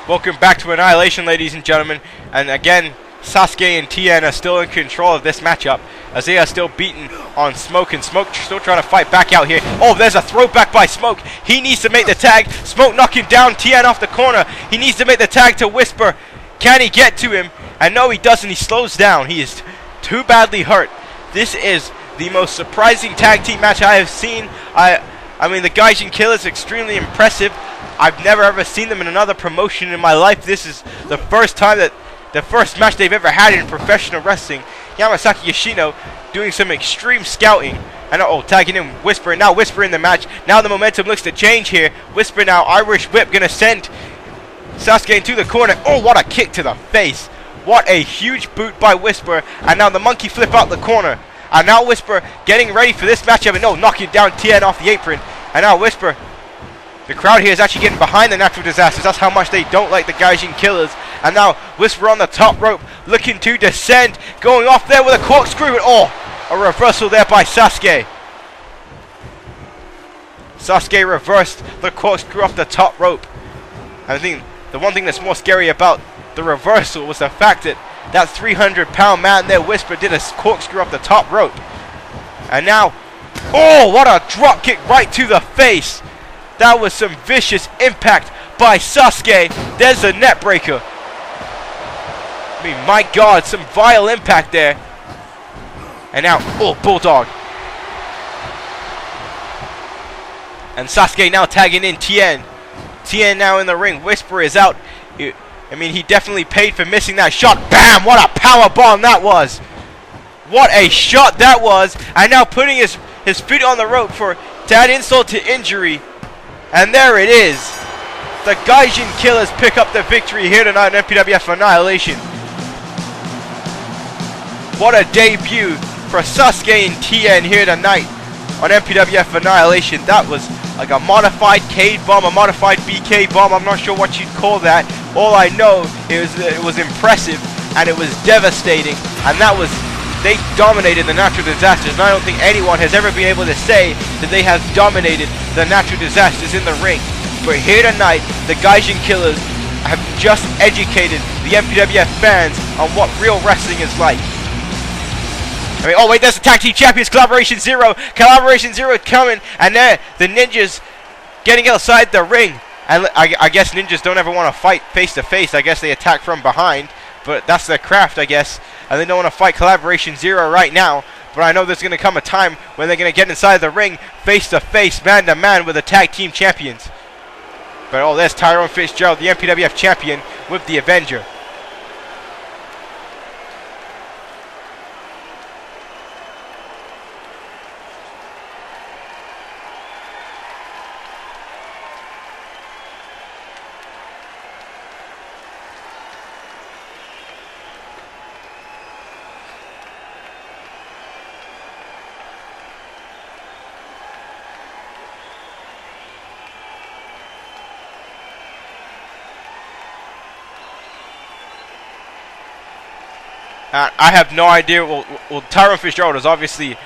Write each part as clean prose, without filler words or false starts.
Welcome back to Annihilation, ladies and gentlemen. And again, Sasuke and Tien are still in control of this matchup, as they are still beaten on Smoke, and Smoke still trying to fight back out here. Oh, there's a throwback by Smoke. He needs to make the tag. Smoke knocking down Tien off the corner. He needs to make the tag to Whisper. Can he get to him? And no, he doesn't. He slows down. He is too badly hurt. This is the most surprising tag team match I have seen. I mean, the Gaijin Killer is extremely impressive. I've never ever seen them in another promotion in my life. This is the first time that the first match they've ever had in professional wrestling. Yamasaki Yoshino doing some extreme scouting. And tagging in Whisper, and now Whisper in the match. Now the momentum looks to change here. Whisper now, Irish Whip gonna send Sasuke into the corner. Oh, what a kick to the face. What a huge boot by Whisper. And now the monkey flip out the corner. And now Whisper getting ready for this matchup. And no, knocking down Tien off the apron. And now Whisper. The crowd here is actually getting behind the Natural Disasters. That's how much they don't like the Gaijin Killers. And now Whisper on the top rope, looking to descend. Going off there with a corkscrew. Oh, a reversal there by Sasuke. Sasuke reversed the corkscrew off the top rope. And I think the one thing that's more scary about the reversal was the fact that that 300-pound man there, Whisper, did a corkscrew off the top rope. And now, oh, what a drop kick right to the face. That was some vicious impact by Sasuke. There's a net breaker. I mean, my God, some vile impact there. And now, oh, Bulldog. And Sasuke now tagging in Tien. Tien now in the ring. Whisper is out. I mean, he definitely paid for missing that shot. Bam! What a power bomb that was. What a shot that was. And now putting his feet on the rope to add insult to injury. And there it is. The Gaijin Killers pick up the victory here tonight on MPWF Annihilation. What a debut for Sasuke and Tien here tonight on MPWF Annihilation. That was like a modified Cade bomb, a modified BK bomb. I'm not sure what you'd call that. All I know is that it was impressive and it was devastating. And that was, they dominated the Natural Disasters. And I don't think anyone has ever been able to say that they have dominated the Natural Disasters in the ring. But here tonight, the Gaijin Killers have just educated the MPWF fans on what real wrestling is like. I mean, oh wait, there's the Tag Team Champions, Collaboration Zero. Collaboration Zero coming, and there, the Ninjas getting outside the ring. And I guess Ninjas don't ever want to fight face to face. I guess they attack from behind, but that's their craft, I guess. And they don't want to fight Collaboration Zero right now. But I know there's going to come a time when they're going to get inside the ring, face to face, man to man with the Tag Team Champions. But oh, there's Tyrone Fitzgerald, the MPWF Champion, with the Avenger. I have no idea. Well, Tyrone Fitzgerald is obviously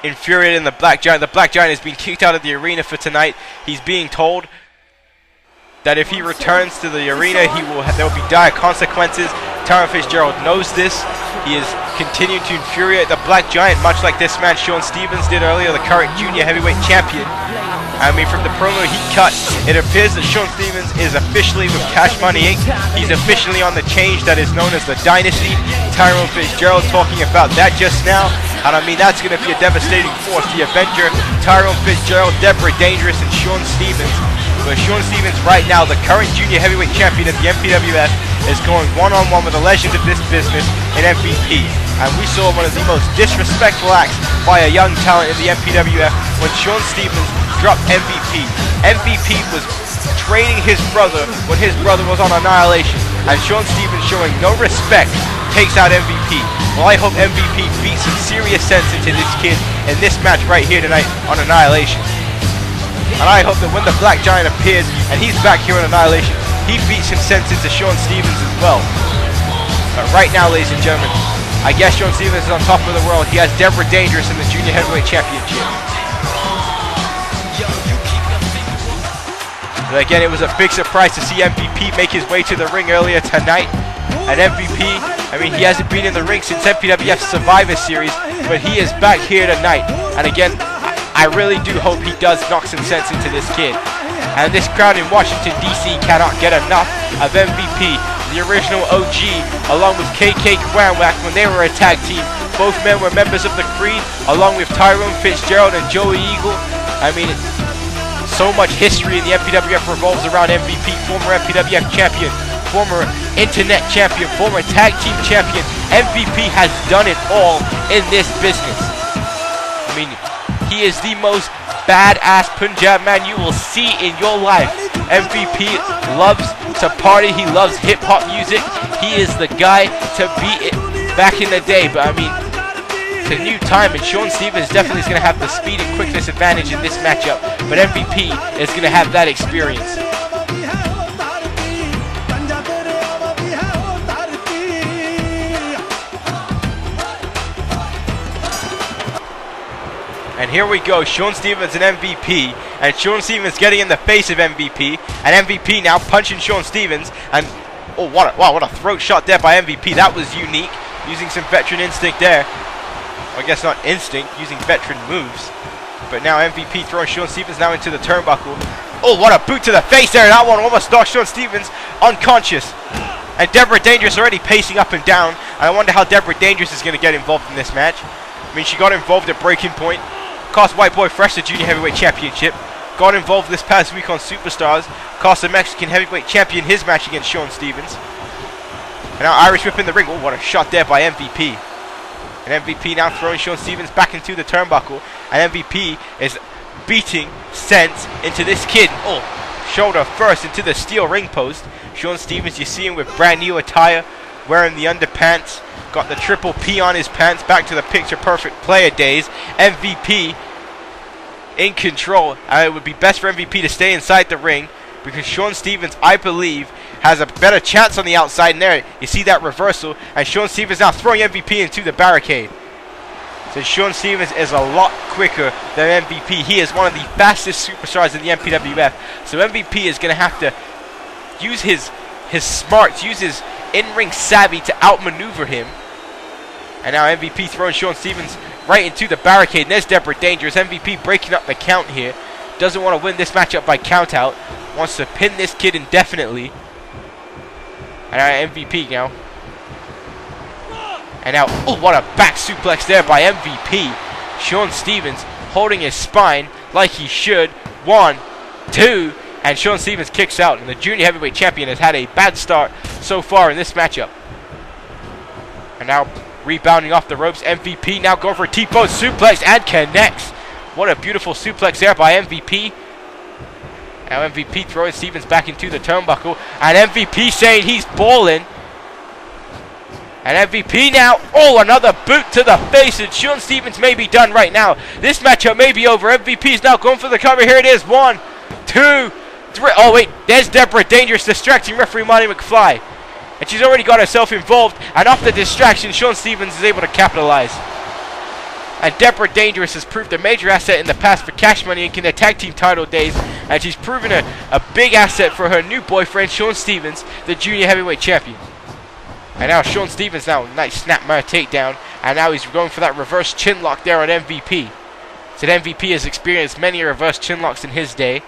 infuriated in the Black Giant. The Black Giant is being kicked out of the arena for tonight. He's being told that if he returns to the arena, there will be dire consequences. Tyrone Fitzgerald knows this. He is continuing to infuriate the Black Giant, much like this man Shaun Stevens did earlier, the current junior heavyweight champion. I mean, from the promo he cut, it appears that Shaun Stevens is officially with Cash Money Inc. He's officially on the change that is known as the Dynasty. Tyrone Fitzgerald talking about that just now. And I mean, that's going to be a devastating force. The Avenger, Tyrone Fitzgerald, Deborah Dangerous, and Shaun Stevens. But Shaun Stevens right now, the current junior heavyweight champion of the MPWF, is going one-on-one with a legend of this business in MVP. And we saw one of the most disrespectful acts by a young talent in the MPWF when Shaun Stevens dropped MVP. MVP was training his brother when his brother was on Annihilation. And Shaun Stevens, showing no respect, takes out MVP. Well, I hope MVP beats some serious sense into this kid in this match right here tonight on Annihilation. And I hope that when the Black Giant appears and he's back here on Annihilation, he beats some sense into Shaun Stevens as well. But right now, ladies and gentlemen, I guess Shaun Stevens is on top of the world. He has Deborah Dangerous in the Junior Heavyweight Championship. But again, it was a big surprise to see MVP make his way to the ring earlier tonight. And MVP, I mean, he hasn't been in the ring since MPWF Survivor Series, but he is back here tonight. And again, I really do hope he does knock some sense into this kid. And this crowd in Washington, D.C. cannot get enough of MVP, the original OG, along with KK Kwanwak when they were a tag team. Both men were members of the Creed, along with Tyrone Fitzgerald and Joey Eagle. I mean, so much history in the MPWF revolves around MVP, former MPWF champion, former internet champion, former tag team champion. MVP has done it all in this business. I mean, he is the most badass Punjab man you will see in your life. MVP loves to party. He loves hip-hop music. He is the guy to beat it back in the day. But I mean, it's a new time, and Shaun Stevens definitely is going to have the speed and quickness advantage in this matchup. But MVP is going to have that experience. And here we go, Shaun Stevens and MVP, and Shaun Stevens getting in the face of MVP, and MVP now punching Shaun Stevens, and oh, what a throat shot there by MVP. That was unique, using some veteran instinct there. Well, I guess not instinct, using veteran moves. But now MVP throwing Shaun Stevens now into the turnbuckle. Oh, what a boot to the face there. That one almost knocked Shaun Stevens unconscious. And Deborah Dangerous already pacing up and down. And I wonder how Deborah Dangerous is going to get involved in this match. I mean, she got involved at Breaking Point. Cost White Boy Fresh the Junior Heavyweight Championship. Got involved this past week on Superstars. Cost the Mexican Heavyweight Champion his match against Shaun Stevens. And now Irish Whip in the ring. Oh, what a shot there by MVP. And MVP now throwing Shaun Stevens back into the turnbuckle. And MVP is beating sense into this kid. Oh, shoulder first into the steel ring post. Shaun Stevens, you see him with brand new attire, wearing the underpants. Got the triple P on his pants, back to the picture perfect player days. MVP in control. It would be best for MVP to stay inside the ring, because Shaun Stevens, I believe, has a better chance on the outside. And there, you see that reversal, and Shaun Stevens now throwing MVP into the barricade. So Shaun Stevens is a lot quicker than MVP. He is one of the fastest superstars in the MPWF. So MVP is going to have to use his smarts, use his in-ring savvy to outmaneuver him. And now MVP throwing Shaun Stevens right into the barricade. And there's Deborah Dangerous. MVP breaking up the count here. Doesn't want to win this matchup by count out. Wants to pin this kid indefinitely. And now MVP now. And now, oh, what a back suplex there by MVP. Shaun Stevens holding his spine like he should. 1, 2, and Shaun Stevens kicks out. And the Junior Heavyweight Champion has had a bad start so far in this matchup. And now rebounding off the ropes, MVP now going for a T-pose suplex and connects. What a beautiful suplex there by MVP. Now MVP throwing Stevens back into the turnbuckle, and MVP saying he's balling. And MVP now, oh, another boot to the face, and Shaun Stevens may be done right now. This matchup may be over. MVP is now going for the cover. Here it is. 1, 2, 3. Oh wait, there's Deborah Dangerous distracting referee Monty McFly. And she's already got herself involved, and off the distraction, Shaun Stevens is able to capitalize. And Deborah Dangerous has proved a major asset in the past for Cash Money in the tag team title days, and she's proven a big asset for her new boyfriend, Shaun Stevens, the Junior Heavyweight Champion. And now Shaun Stevens now, nice snapmare takedown, and now he's going for that reverse chin lock there on MVP. So MVP has experienced many reverse chin locks in his day,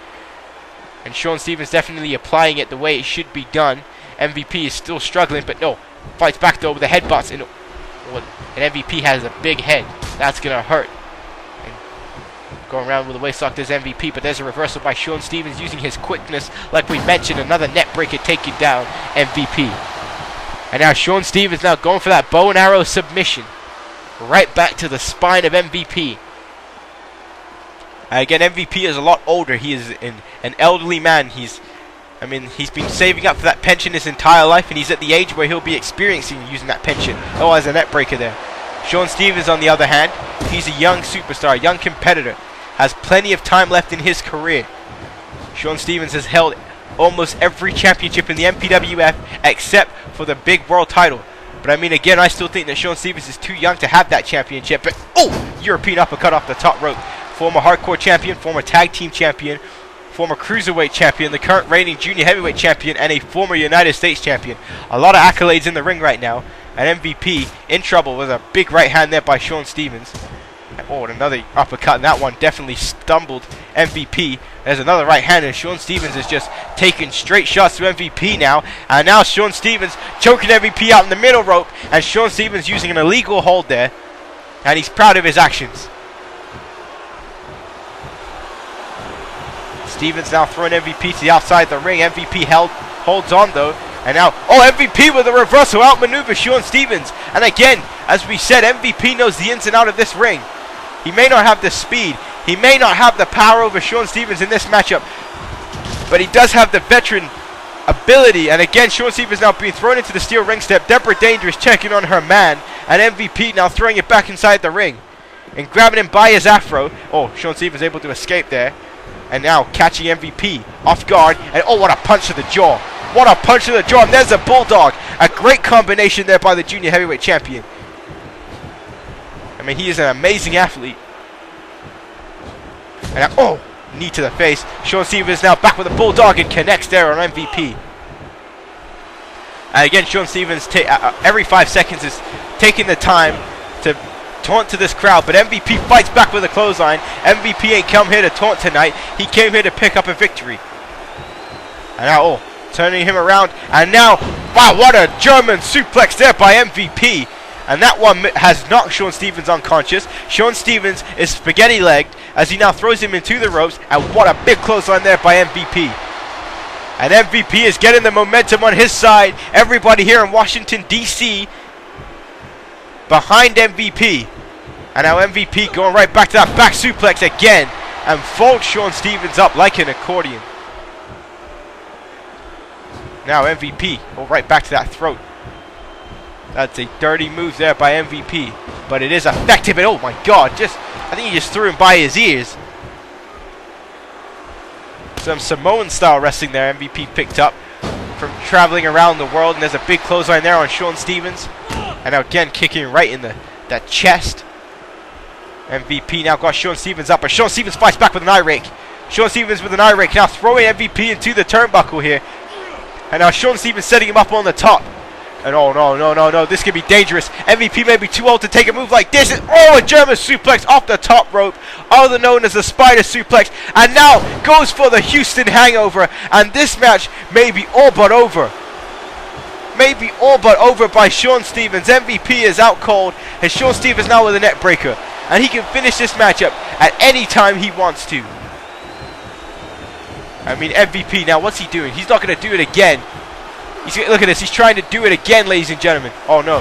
and Shaun Stevens definitely applying it the way it should be done. MVP is still struggling, but no, fights back though with the headbutts, and MVP has a big head. That's gonna hurt. And going around with a waist lock, there's MVP, but there's a reversal by Shaun Stevens using his quickness, like we mentioned. Another net breaker taking down MVP. And now Shaun Stevens now going for that bow and arrow submission, right back to the spine of MVP. Again, MVP is a lot older. He is an elderly man. He's been saving up for that pension his entire life, and he's at the age where he'll be experiencing using that pension. Oh, as a net breaker there. Shaun Stevens, on the other hand, he's a young superstar, a young competitor, has plenty of time left in his career. Shaun Stevens has held almost every championship in the MPWF except for the big world title. But I mean, again, I still think that Shaun Stevens is too young to have that championship. But, oh, European uppercut off the top rope. Former hardcore champion, former tag team champion, former Cruiserweight Champion, the current reigning Junior Heavyweight Champion, and a former United States Champion. A lot of accolades in the ring right now. And MVP in trouble with a big right hand there by Shaun Stevens. Oh, and another uppercut, and that one definitely stumbled MVP. There's another right hand, and Shaun Stevens is just taking straight shots to MVP now. And now Shaun Stevens choking MVP out in the middle rope, and Shaun Stevens using an illegal hold there. And he's proud of his actions. Stevens now throwing MVP to the outside of the ring. MVP holds on though. And now, oh, MVP with a reversal outmaneuver Shaun Stevens. And again, as we said, MVP knows the ins and out of this ring. He may not have the speed. He may not have the power over Shaun Stevens in this matchup. But he does have the veteran ability. And again, Shaun Stevens now being thrown into the steel ring step. Deborah Dangerous checking on her man. And MVP now throwing it back inside the ring. And grabbing him by his afro. Oh, Shaun Stevens able to escape there. And now catching MVP off guard. And oh, what a punch to the jaw. What a punch to the jaw. And there's a bulldog. A great combination there by the Junior Heavyweight Champion. I mean, he is an amazing athlete. And now, oh, knee to the face. Shaun Stevens now back with a bulldog and connects there on MVP. And again, Shaun Stevens every 5 seconds is taking the time to taunt to this crowd, but MVP fights back with a clothesline. MVP ain't come here to taunt tonight. He came here to pick up a victory. And now, oh, turning him around. And now, wow, what a German suplex there by MVP. And that one has knocked Shaun Stevens unconscious. Shaun Stevens is spaghetti-legged as he now throws him into the ropes. And what a big clothesline there by MVP. And MVP is getting the momentum on his side. Everybody here in Washington, D.C. behind MVP. And now MVP going right back to that back suplex again. And folds Shaun Stevens up like an accordion. Now MVP, oh, right back to that throat. That's a dirty move there by MVP. But it is effective. And oh my god, I think he just threw him by his ears. Some Samoan style wrestling there MVP picked up from traveling around the world. And there's a big clothesline there on Shaun Stevens. And now again kicking right in that chest. MVP now got Shaun Stevens up. But Shaun Stevens fights back with an eye rake. Shaun Stevens with an eye rake. Now throwing MVP into the turnbuckle here. And now Shaun Stevens setting him up on the top. And oh no, this could be dangerous. MVP may be too old to take a move like this. And, oh, a German suplex off the top rope, other known as the spider suplex. And now goes for the Houston hangover. And this match may be all but over. Maybe all but over by Shaun Stevens. MVP is out cold. And Shaun Stevens now with a neck breaker. And he can finish this matchup at any time he wants to. I mean, MVP now, what's he doing? He's not going to do it again. Look at this. He's trying to do it again, ladies and gentlemen. Oh, no.